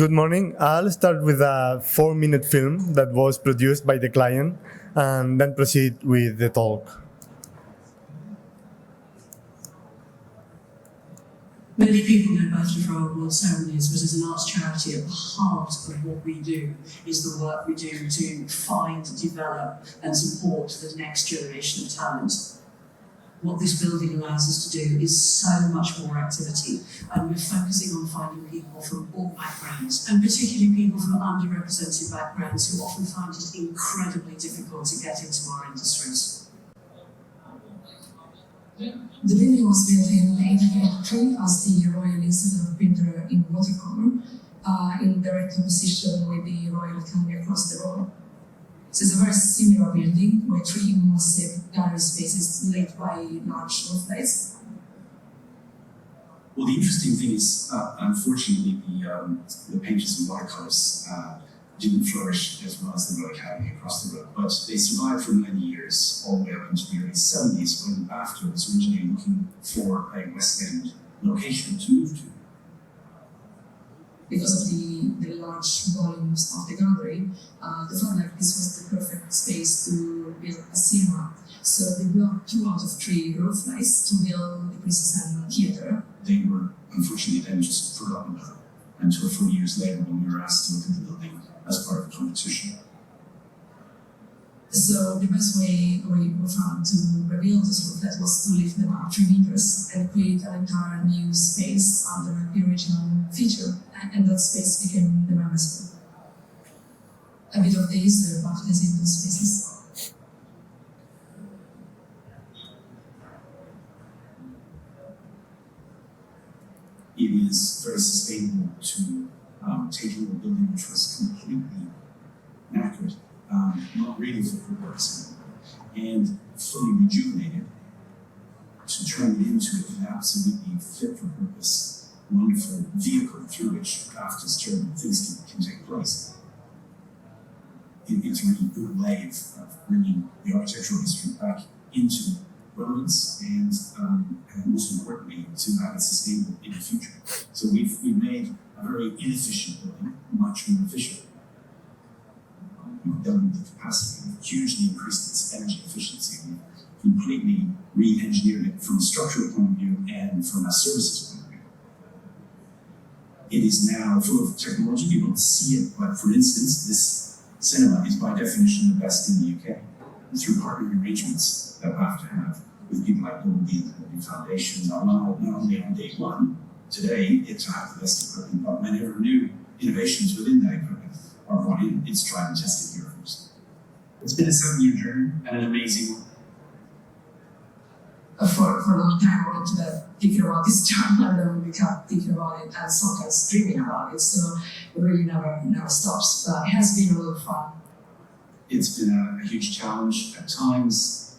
Good morning. I'll start with a 4-minute film that was produced by the client and then proceed with the talk. Many people know BAFTA for our award ceremonies, but as an arts charity, at the heart of what we do is the work we do to find, develop and support the next generation of talent. What this building allows us to do is so much more activity, and we're focusing on finding people from all backgrounds, and particularly people from underrepresented backgrounds who often find it incredibly difficult to get into our industries. The building was built in 1883 as the Royal Institute of Printer in Watercolor, in direct opposition with the Royal Academy across the road. So it's a very similar building with 3 massive gallery spaces lit by large roof lights. Well, the interesting thing is, unfortunately, the painters and watercolors didn't flourish as well as the Royal Academy across the road, but they survived for 90 years, all the way up into the early 70s, when BAFTA was originally looking for a West End location to move to. Because of the large volumes of the gallery, they felt like this was the perfect space to build a cinema. So they blocked 2 out of 3 roof lights to build the Princess Anne Theatre. They were unfortunately then just forgotten about until 4 years later when we were asked to look at the building as part of the competition. So the best way we found to reveal this rooflet was to lift them up 3 meters and create an entire new space under the original feature, and that space became the members' room. A bit of the history about this in those spaces. It is very sustainable to take a little building which was completely knackered, not really fit for purpose, and fully rejuvenated to turn it into an absolutely fit for purpose, wonderful vehicle through which BAFTA's chairman things can take place. It's a really good way of bringing the architectural history back into relevance and most importantly, to have it sustainable in the future. So we've made a very inefficient building much more efficient. We've doubled the capacity, we've hugely increased its energy efficiency, we've completely re-engineered it from a structural point of view and from a services point of view. It is now full of technology, you don't see it, but for instance, this cinema is by definition the best in the UK through partnering arrangements that BAFTA have with people like Goldie and the Goldie Foundation, not only on day one, today, it's to have the best equipment, but whenever new innovations within that equipment are brought in, it's tried and tested here first. It's been a 7-year journey and an amazing one. For a long time, I wanted to thinking about this job, and then we kept thinking about it and sometimes dreaming about it. So it really never stops. But it has been a lot of fun. It's been a huge challenge at times,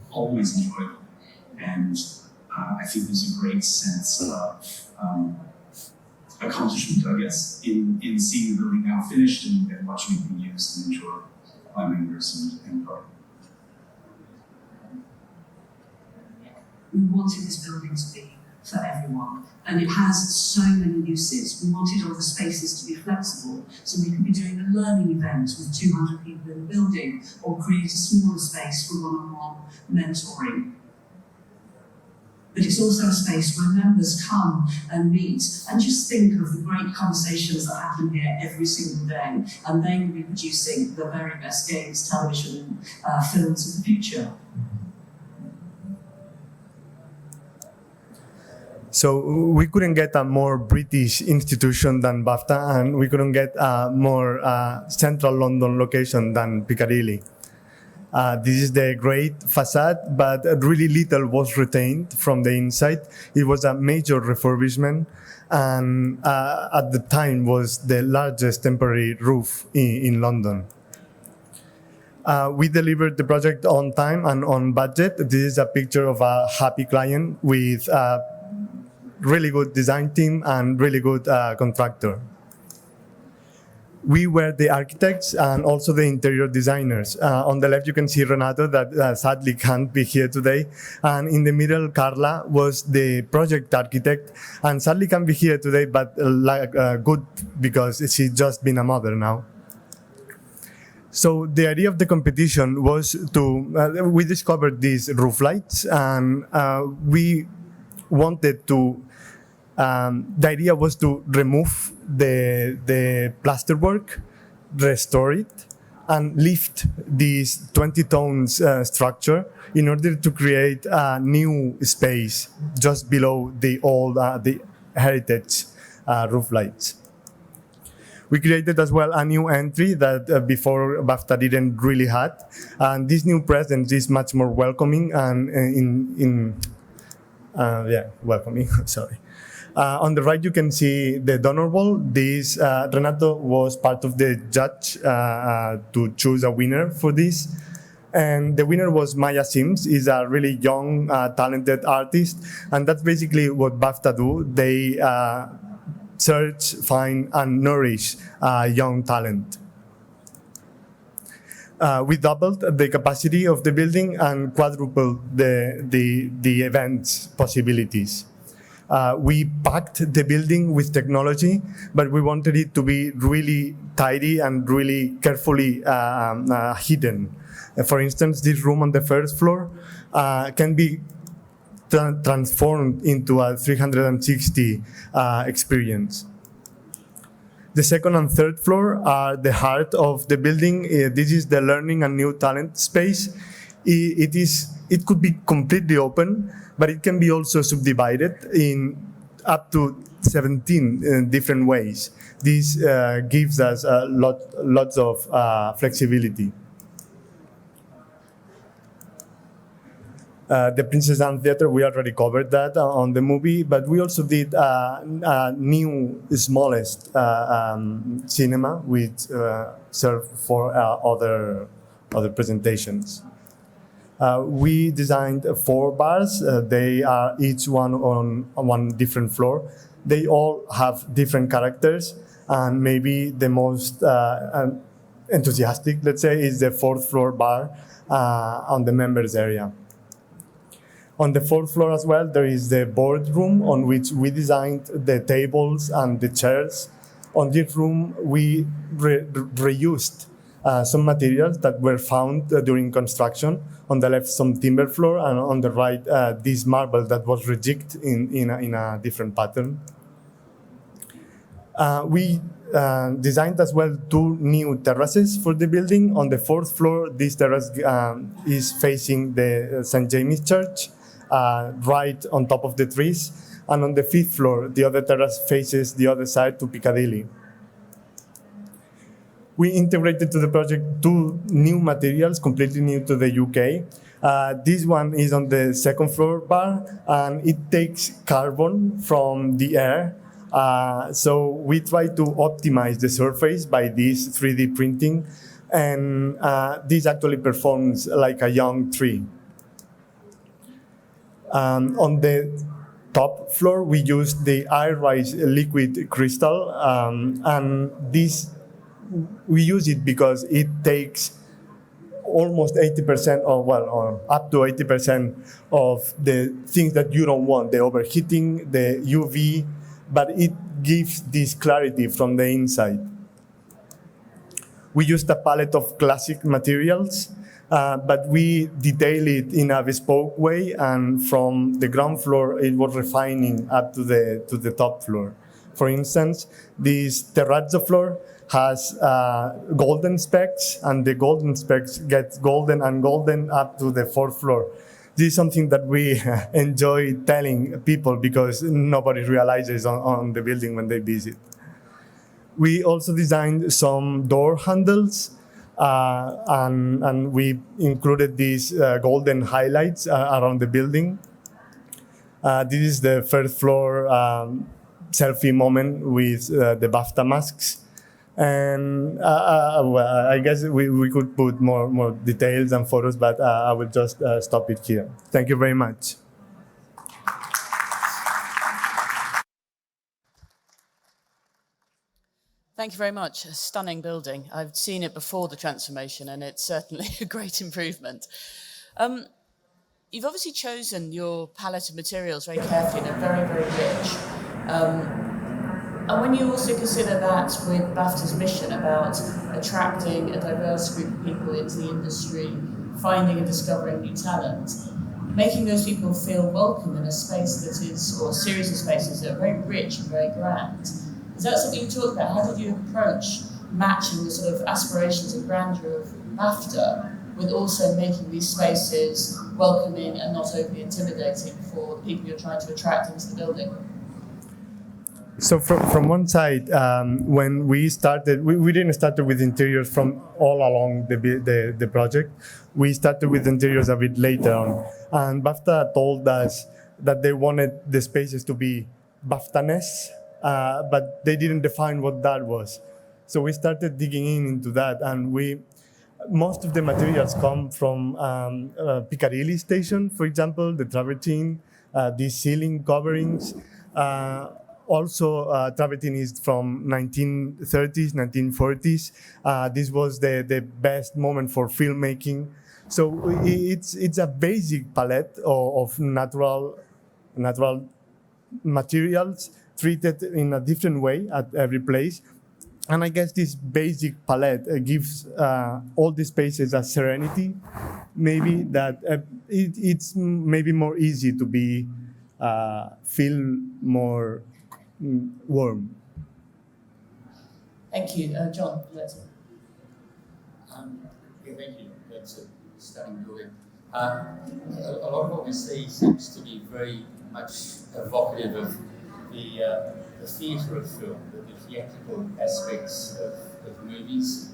always enjoyable, and I think there's a great sense of accomplishment, I guess, in seeing the building now finished and watching it being used and enjoyed by members and partners. We wanted this building to be for everyone, and it has so many uses. We wanted all the spaces to be flexible, so we could be doing a learning event with 200 people in the building, or create a smaller space for one-on-one mentoring. But it's also a space where members come and meet and just think of the great conversations that happen here every single day, and they will be producing the very best games, television, and films of the future. So we couldn't get a more British institution than BAFTA, and we couldn't get a more central London location than Piccadilly. This is the great facade, but really little was retained from the inside. It was a major refurbishment, and at the time was the largest temporary roof in London. We delivered the project on time and on budget. This is a picture of a happy client with really good design team and really good contractor. We were the architects and also the interior designers. On the left, you can see Renato, that sadly can't be here today. And in the middle, Carla was the project architect, and sadly can't be here today, but good because she's just been a mother now. So the idea of the competition was to, we discovered these roof lights, and we wanted to, the idea was to remove the plasterwork, restore it, and lift this 20 tones structure in order to create a new space just below the old, the heritage roof lights. We created as well a new entry that before BAFTA didn't really had, and this new presence is much more welcoming and welcoming. Sorry. On the right, you can see the donor wall. This Renato was part of the judge to choose a winner for this, and the winner was Maya Sims. Is a really young, talented artist, and that's basically what BAFTA do. They search, find, and nourish young talent. We doubled the capacity of the building and quadrupled the events possibilities. We packed the building with technology, but we wanted it to be really tidy and really carefully hidden. For instance, this room on the first floor can be transformed into a 360 experience. The second and third floor are the heart of the building. This is the learning and new talent space. It could be completely open, but it can be also subdivided in up to 17 different ways. This gives us lots of flexibility. The Princess Anne Theatre, we already covered that on the movie, but we also did a new, smallest cinema which served for other presentations. We designed 4 bars. They are each one on one different floor. They all have different characters, and maybe the most enthusiastic, let's say, is the 4th floor bar on the members area. On the 4th floor as well, there is the boardroom on which we designed the tables and the chairs. On this room, we reused some materials that were found during construction. On the left, some timber floor, and on the right, this marble that was rejigged in a different pattern. We designed as well 2 new terraces for the building. On the 4th floor, this terrace is facing the St. James's Church, right on top of the trees. And on the 5th floor, the other terrace faces the other side to Piccadilly. We integrated to the project 2 new materials, completely new to the UK. This one is on the 2nd floor bar, and it takes carbon from the air. So we try to optimize the surface by this 3D printing, and this actually performs like a young tree. On the top floor, we used the air-rise liquid crystal, and this we use it because it takes almost 80% or up to 80% of the things that you don't want, the overheating, the UV, but it gives this clarity from the inside. We used a palette of classic materials, but we detail it in a bespoke way, and from the ground floor, it was refining up to the top floor. For instance, this terrazzo floor has golden specks, and the golden specks get golden and golden up to the 4th floor. This is something that we enjoy telling people because nobody realizes on the building when they visit. We also designed some door handles, and we included these golden highlights around the building. This is the 1st floor selfie moment with the BAFTA masks. And well, I guess we could put more details and photos, but I will just stop it here. Thank you very much. Thank you very much. A stunning building. I've seen it before the transformation, and it's certainly a great improvement. You've obviously chosen your palette of materials very carefully. They're very, very rich. And when you also consider that with BAFTA's mission about attracting a diverse group of people into the industry, finding and discovering new talent, making those people feel welcome in a space that is, or a series of spaces that are very rich and very grand, is that something you talked about? How did you approach matching the sort of aspirations and grandeur of BAFTA with also making these spaces welcoming and not overly intimidating for the people you're trying to attract into the building? So from one side, when we started, we didn't start with interiors from all along the project. We started with interiors a bit later on. And BAFTA told us that they wanted the spaces to be BAFTA-ness, but they didn't define what that was. So we started digging into that, and most of the materials come from Piccadilly station, for example, the travertine, these ceiling coverings. Also, travertine is from 1930s, 1940s. This was the best moment for filmmaking. So it's a basic palette of natural materials treated in a different way at every place. And I guess this basic palette gives all the spaces a serenity, maybe that it's maybe more easy to be feel more warm. Thank you. John, let's. Yeah, thank you. That's a stunning building. A lot of what we see seems to be very much evocative of the theatre of film, the theatrical aspects of movies.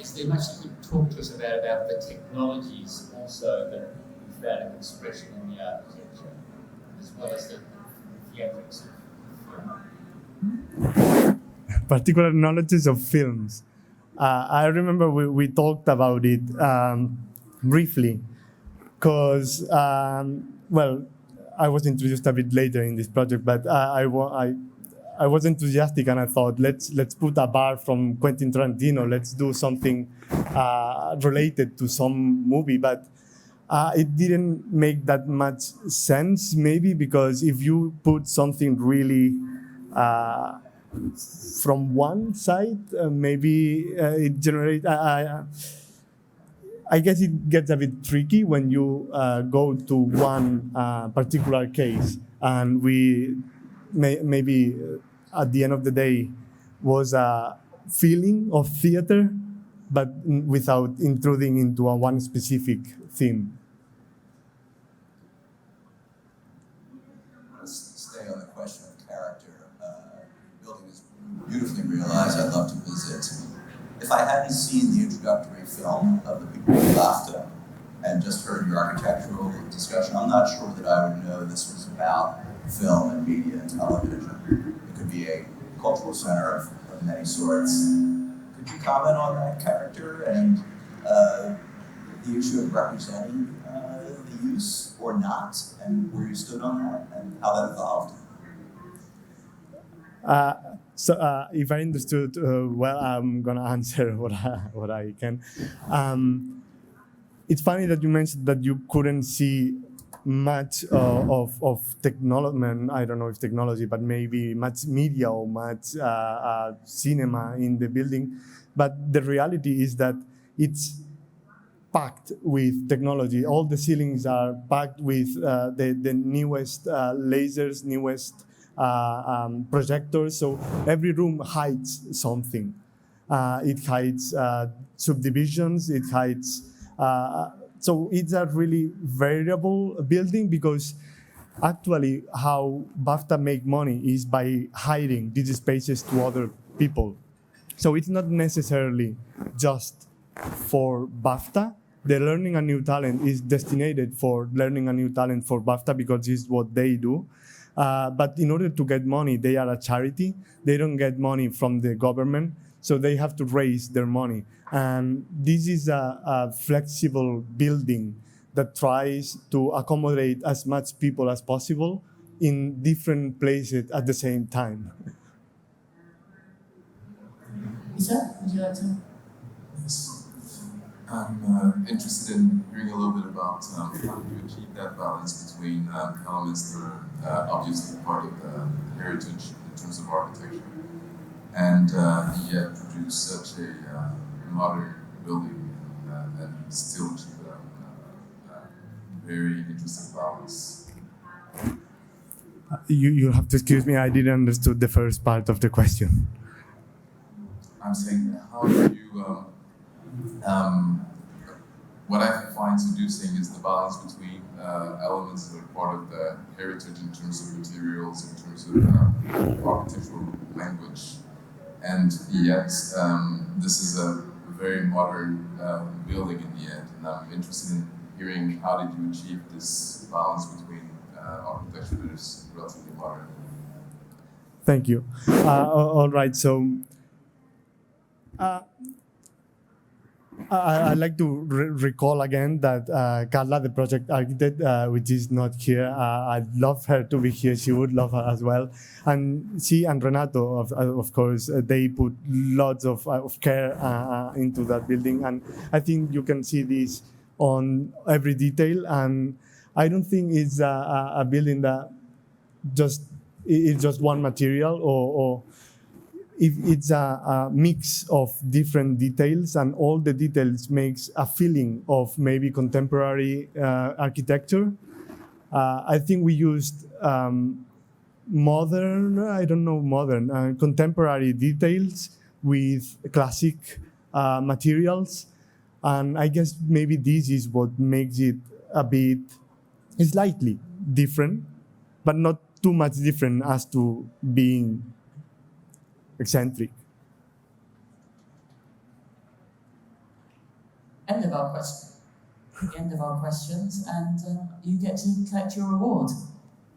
Is there much you could talk to us about the technologies also that we found an expression in the architecture, as well as the theatrics of film? Particular knowledges of films. I remember we talked about it briefly, because, well, I was introduced a bit later in this project, but I was enthusiastic, and I thought, let's put a bar from Quentin Tarantino. Let's do something related to some movie, but it didn't make that much sense. Maybe because if you put something really from one side, maybe it generates. I guess it gets a bit tricky when you go to one particular case, and we maybe at the end of the day was a feeling of theater, but without intruding into one specific theme. Let's stay on the question of character. The building is beautifully realized. I'd love to visit. If I hadn't seen the introductory film of the people of BAFTA and just heard your architectural discussion, I'm not sure that I would know this was about film and media and television. It could be a cultural center of many sorts. Could you comment on that character and the issue of representing the use or not, and where you stood on that, and how that evolved? So if I understood well, I'm gonna answer what I can. It's funny that you mentioned that you couldn't see much of technology. I don't know if technology, but maybe much media or much cinema in the building. But the reality is that it's packed with technology. All the ceilings are packed with the newest lasers, newest projectors. So every room hides something. It hides subdivisions. It hides. So it's a really variable building, because actually how BAFTA make money is by hiding these spaces to other people. So it's not necessarily just for BAFTA. The Learning a New Talent is destined for learning a new talent for BAFTA, because it's what they do. But in order to get money, they are a charity. They don't get money from the government, so they have to raise their money. And this is a flexible building that tries to accommodate as much people as possible in different places at the same time. Peter, would you like to? Yes. I'm interested in hearing a little bit about how you achieve that balance between elements that are obviously part of the heritage in terms of architecture, and yet produce such a modern building and still achieve a very interesting balance. You have to excuse me, I didn't understood the first part of the question. I'm saying, how do you, what I find seducing is the balance between elements that are part of the heritage in terms of materials, in terms of architectural language, and yet this is a very modern building in the end, and I'm interested in hearing how did you achieve this balance between architecture that is relatively modern. Thank you. All right, so I'd like to recall again that Carla, the project architect, which is not here, I'd love her to be here. She would love her as well. And she and Renato, of course, they put lots of care into that building. And I think you can see this on every detail. And I don't think it's a building that it's just one material or if it's a mix of different details, and all the details makes a feeling of maybe contemporary architecture. I think we used contemporary details with classic materials, and I guess maybe this is what makes it a bit slightly different, but not too much different as to being eccentric. End of our question. The end of our questions, and you get to collect your reward.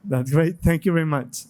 That's great. Thank you very much.